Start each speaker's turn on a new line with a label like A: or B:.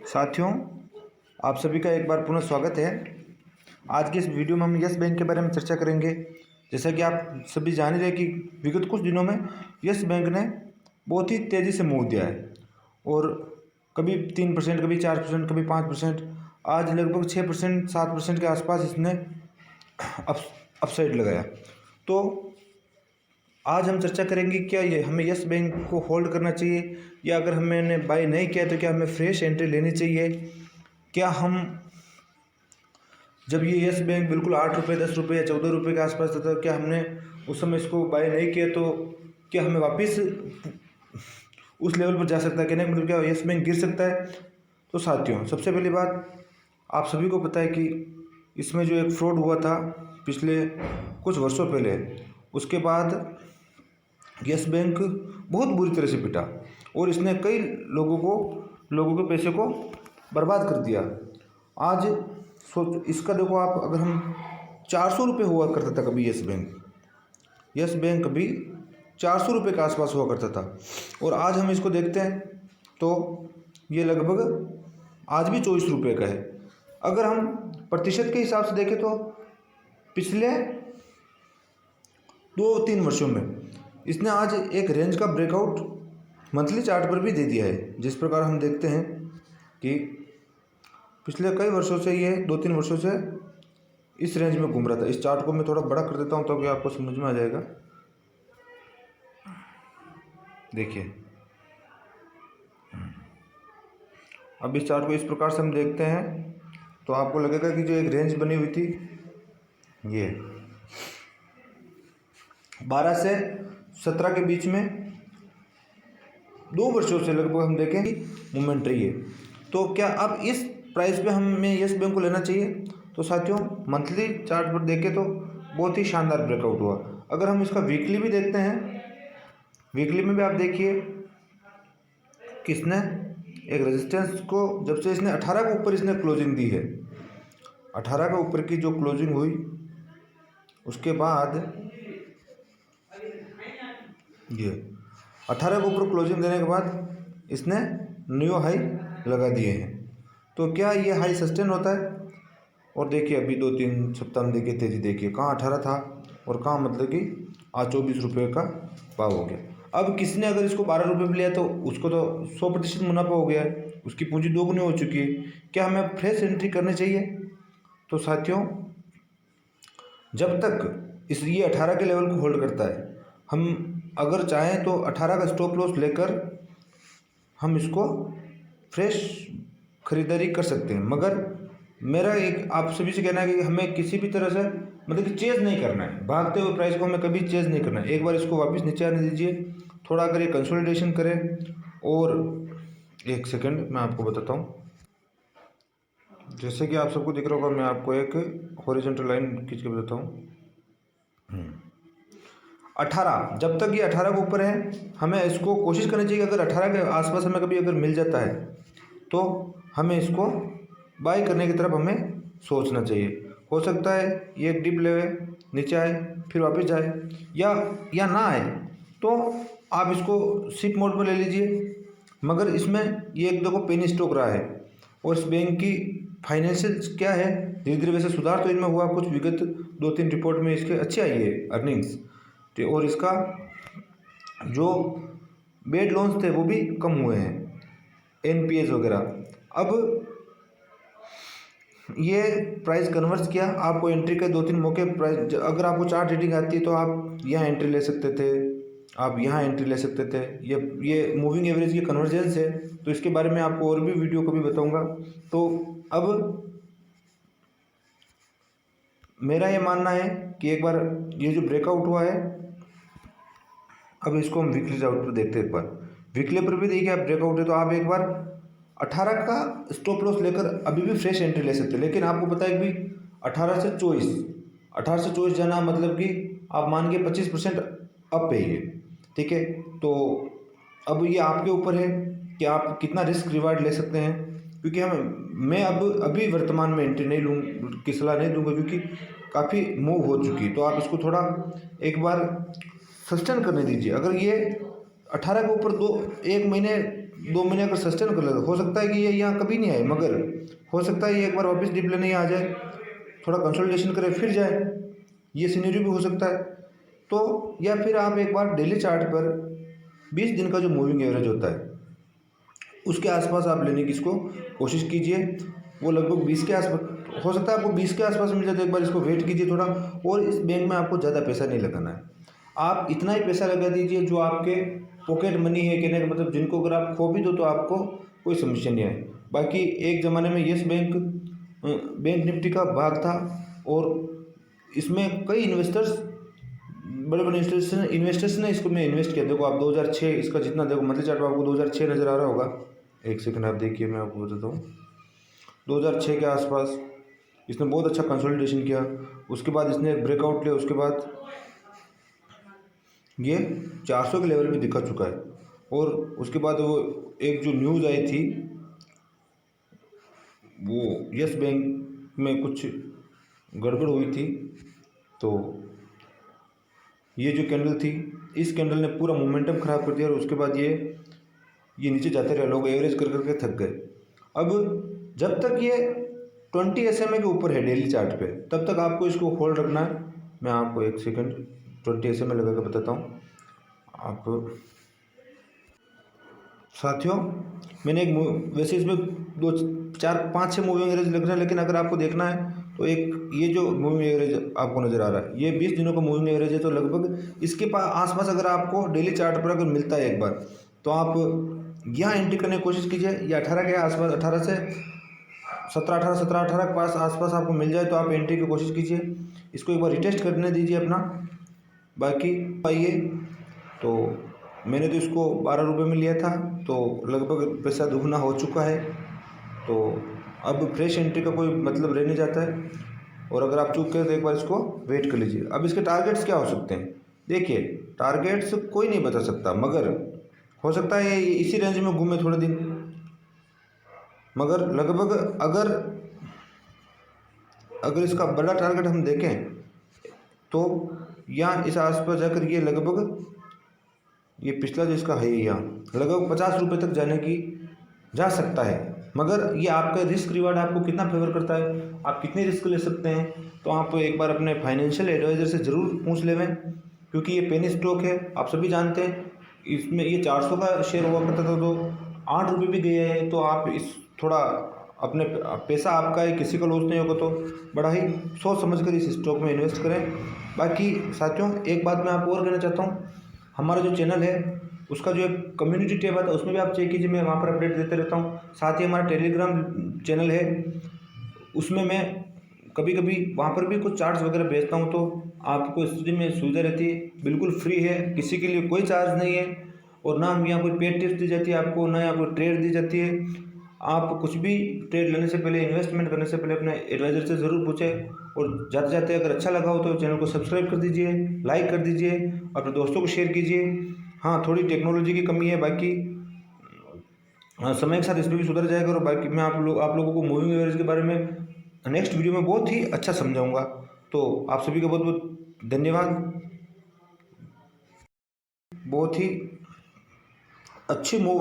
A: साथियों, आप सभी का एक बार पुनः स्वागत है। आज की इस वीडियो में हम यस बैंक के बारे में चर्चा करेंगे। जैसा कि आप सभी जान ही रहे कि विगत कुछ दिनों में यस बैंक ने बहुत ही तेज़ी से मूव दिया है और कभी 3%, कभी 4%, कभी 5%, आज लगभग 6%, 7% के आसपास इसने अपसाइड लगाया। तो आज हम चर्चा करेंगे क्या ये हमें यस बैंक को होल्ड करना चाहिए, या अगर हमने बाय नहीं किया तो क्या हमें फ्रेश एंट्री लेनी चाहिए। क्या हम जब ये यस बैंक बिल्कुल 8 रुपये, 10 रुपये या 14 रुपये के आसपास था, तो क्या हमने उस समय इसको बाय नहीं किया तो क्या हमें वापस उस लेवल पर जा सकता है? कहने का मतलब क्या यस बैंक गिर सकता है? तो साथियों, सबसे पहली बात, आप सभी को पता है कि इसमें जो एक फ्रॉड हुआ था पिछले कुछ वर्षों पहले, उसके बाद यस बैंक बहुत बुरी तरह से पिटा और इसने कई लोगों के पैसे को बर्बाद कर दिया। आज सोच, इसका देखो आप, अगर हम 400 रुपये हुआ करता था कभी यस बैंक कभी 400 रुपये के आसपास हुआ करता था, और आज हम इसको देखते हैं तो ये लगभग आज भी 24 रुपये का है। अगर हम प्रतिशत के हिसाब से देखें तो पिछले 2-3 वर्षों में इसने आज एक रेंज का ब्रेकआउट मंथली चार्ट पर भी दे दिया है। जिस प्रकार हम देखते हैं कि पिछले कई वर्षों से, ये 2-3 वर्षों से इस रेंज में घूम रहा था। इस चार्ट को मैं थोड़ा बड़ा कर देता हूं ताकि आपको समझ में आ जाएगा। देखिए, अब इस चार्ट को इस प्रकार से हम देखते हैं तो आपको लगेगा कि जो एक रेंज बनी हुई थी, ये 12 से 17 के बीच में 2 वर्षों से लगभग हम देखें कि मूवमेंट रही है। तो क्या अब इस प्राइस पे हमें यस बैंक को लेना चाहिए? तो साथियों, मंथली चार्ट पर देखें तो बहुत ही शानदार ब्रेकआउट हुआ। अगर हम इसका वीकली भी देखते हैं, वीकली में भी आप देखिए कि इसने एक रेजिस्टेंस को, जब से इसने 18 के ऊपर इसने क्लोजिंग दी है, 18 के ऊपर की जो क्लोजिंग हुई, उसके बाद ये 18 के ऊपर क्लोजिंग देने के बाद इसने न्यू हाई लगा दिए हैं। तो क्या ये हाई सस्टेन होता है? और देखिए, अभी 2-3 सप्ताह में देखिए तेजी, देखिए कहाँ 18 था और कहाँ मतलब कि आज 24 रुपये का भाव हो गया। अब किसी ने अगर इसको 12 रुपये में लिया तो उसको तो 100% मुनाफा हो गया है, उसकी पूंजी दोगुनी हो चुकी है। क्या हमें फ्रेश एंट्री करनी चाहिए? तो साथियों, जब तक ये 18 के लेवल को होल्ड करता है, हम अगर चाहें तो 18 का स्टॉप लॉस लेकर हम इसको फ्रेश खरीदारी कर सकते हैं। मगर मेरा एक आप सभी से कहना है कि हमें किसी भी तरह से मतलब कि चेज़ नहीं करना है, भागते हुए प्राइस को हमें कभी चेज़ नहीं करना है। एक बार इसको वापस नीचे आने दीजिए, थोड़ा अगर ये कंसोलिडेशन करें, और एक सेकंड मैं आपको बताता हूँ। जैसे कि आप सबको दिख रहा होगा, मैं आपको एक हॉरिजॉन्टल लाइन खींच के बताता हूँ। 18, जब तक ये 18 के ऊपर है, हमें इसको कोशिश करनी चाहिए कि अगर 18 के आसपास हमें कभी अगर मिल जाता है तो हमें इसको बाय करने की तरफ हमें सोचना चाहिए। हो सकता है ये एक डिप लेवे, नीचे आए, फिर वापस जाए, या ना आए, तो आप इसको सिप मोड पर ले लीजिए। मगर इसमें ये एक देखो पेनी स्टॉक रहा है, और इस बैंक की फाइनेंशियल क्या है, धीरे धीरे वैसे सुधार तो इनमें हुआ, कुछ विगत 2-3 रिपोर्ट में इसके अच्छी आई है अर्निंग्स, और इसका जो बेड लोन्स थे वो भी कम हुए हैं, एनपीएस वगैरह। अब ये प्राइस कन्वर्स किया, आपको एंट्री के 2-3 मौके, प्राइस अगर आपको चार्ट रीडिंग आती है तो आप यहाँ एंट्री ले सकते थे, आप यहाँ एंट्री ले सकते थे। ये मूविंग एवरेज की कन्वर्जेंस है, तो इसके बारे में आपको और भी वीडियो कभी बताऊंगा। तो अब मेरा ये मानना है कि एक बार ये जो ब्रेकआउट हुआ है, अब इसको हम वीकली चार्ट पर देखते हैं। एक बार वीकली पर भी देखिए, आप ब्रेकआउट है तो आप एक बार 18 का स्टॉप लॉस लेकर अभी भी फ्रेश एंट्री ले सकते हैं। लेकिन आपको पता है कि 18 से 24 जाना मतलब कि आप मान के 25% अप है ये, ठीक है। तो अब ये आपके ऊपर है कि आप कितना रिस्क रिवार्ड ले सकते हैं, क्योंकि मैं अभी वर्तमान में एंट्री नहीं लूँ की सलाह नहीं दूंगा, क्योंकि काफ़ी मूव हो चुकी। तो आप इसको थोड़ा एक बार सस्टेन करने दीजिए। अगर ये 18 के ऊपर 1 महीने 2 महीने अगर सस्टेन कर लेगा, हो सकता है कि ये यहाँ कभी नहीं आए, मगर हो सकता है ये एक बार वापस डिप लेने आ जाए, थोड़ा कंसोलिडेशन करे फिर जाए, ये सिनेरियो भी हो सकता है। तो या फिर आप एक बार डेली चार्ट पर 20 दिन का जो मूविंग एवरेज होता है उसके आसपास आप लेने की इसको कोशिश कीजिए। वो लगभग 20 के आसपास हो सकता है, आपको 20 के आसपास मिल जाए तो एक बार इसको वेट कीजिए थोड़ा। और इस बैंक में आपको ज़्यादा पैसा नहीं लगाना है, आप इतना ही पैसा लगा दीजिए जो आपके पॉकेट मनी है, कहने का मतलब जिनको अगर आप खो भी दो तो आपको कोई समस्या नहीं आए। बाकी एक ज़माने में येस बैंक निफ्टी का भाग था और इसमें कई इन्वेस्टर्स, बड़े बड़े इन्वेस्टर्स ने इसको में इन्वेस्ट किया। देखो आप 2006 इसका जितना देखो मंथली चार्ट आपको 2006 नज़र आ रहा होगा, एक सेकंड आप देखिए, मैं आपको बताता हूँ। 2006 के आसपास इसने बहुत अच्छा कंसोलिडेशन किया, उसके बाद इसने एक ब्रेकआउट लिया, उसके बाद ये 400 के लेवल पे दिखा चुका है। और उसके बाद वो एक जो न्यूज़ आई थी, वो यस बैंक में कुछ गड़बड़ हुई थी, तो ये जो कैंडल थी, इस कैंडल ने पूरा मोमेंटम ख़राब कर दिया और उसके बाद ये नीचे जाते रहे, लोग एवरेज कर करके थक गए। अब जब तक ये 20 SMA के ऊपर है डेली चार्ट पे, तब तक आपको इसको होल्ड रखना है। मैं आपको एक सेकंड 20 SMA लगा के बताता हूँ आप साथियों। मैंने एक वैसे इसमें 2 4 5 6 मूविंग एवरेज लग रहा है, लेकिन अगर आपको देखना है तो एक ये जो मूविंग एवरेज आपको नज़र आ रहा है, ये 20 दिनों का मूविंग एवरेज है। तो लगभग इसके आसपास अगर आपको डेली चार्ट पर अगर मिलता है एक बार, तो आप यहाँ एंट्री करने की कोशिश कीजिए। या 18 के आसपास, 18 से 17 18 के पास आसपास आपको मिल जाए तो आप एंट्री की कोशिश कीजिए। इसको एक बार रिटेस्ट करने दीजिए अपना। बाकी पाइए तो मैंने तो इसको 12 रुपये में लिया था, तो लगभग पैसा दुगना हो चुका है। तो अब फ्रेश एंट्री का कोई मतलब रह नहीं जाता है। और अगर आप चूक गए तो एक बार इसको वेट कर लीजिए। अब इसके टारगेट्स क्या हो सकते हैं, देखिए टारगेट्स कोई नहीं बता सकता, मगर हो सकता है ये इसी रेंज में घूमे थोड़े दिन, मगर लगभग अगर इसका बड़ा टारगेट हम देखें तो यहाँ इस आसपास जाकर ये लगभग ये पिछला जो इसका है यहाँ लगभग 50 रुपये तक जाने की जा सकता है। मगर ये आपका रिस्क रिवार्ड आपको कितना फेवर करता है, आप कितने रिस्क ले सकते हैं, तो आप एक बार अपने फाइनेंशियल एडवाइज़र से ज़रूर पूछ लेवें, क्योंकि ये पेनी स्टॉक है, आप सभी जानते हैं। इसमें ये 400 का शेयर हुआ करता था, तो 8 रुपये भी गए हैं। तो आप इस थोड़ा अपने पैसा आपका है, किसी का लॉस नहीं होगा, तो बड़ा ही सोच समझ कर इस स्टॉक में इन्वेस्ट करें। बाकी साथियों एक बात मैं आपको और कहना चाहता हूँ, हमारा जो चैनल है उसका जो एक कम्युनिटी टैब आता है उसमें भी आप चेक कीजिए, मैं वहाँ पर अपडेट देते रहता हूँ। साथ ही हमारा टेलीग्राम चैनल है, उसमें मैं कभी कभी वहाँ पर भी कुछ चार्ट्स वगैरह भेजता हूँ, तो आपको स्टडी में सुविधा रहती है, बिल्कुल फ्री है, किसी के लिए कोई चार्ज नहीं है। और ना हम यहाँ कोई पेड टिप्स दी जाती है आपको, ना यहाँ कोई ट्रेड दी जाती है। आप कुछ भी ट्रेड लेने से पहले, इन्वेस्टमेंट करने से पहले अपने एडवाइज़र से ज़रूर पूछें। और जाते जाते अगर अच्छा लगा हो तो चैनल को सब्सक्राइब कर दीजिए, लाइक कर दीजिए, अपने दोस्तों को शेयर कीजिए। हाँ थोड़ी टेक्नोलॉजी की कमी है, बाकी समय के साथ इसमें भी सुधर जाएगा। और बाकी मैं आप लोगों को मूविंग एवरेज के बारे में नेक्स्ट वीडियो में बहुत ही अच्छा समझाऊंगा। तो आप सभी का बहुत बहुत धन्यवाद। बहुत ही अच्छी मूव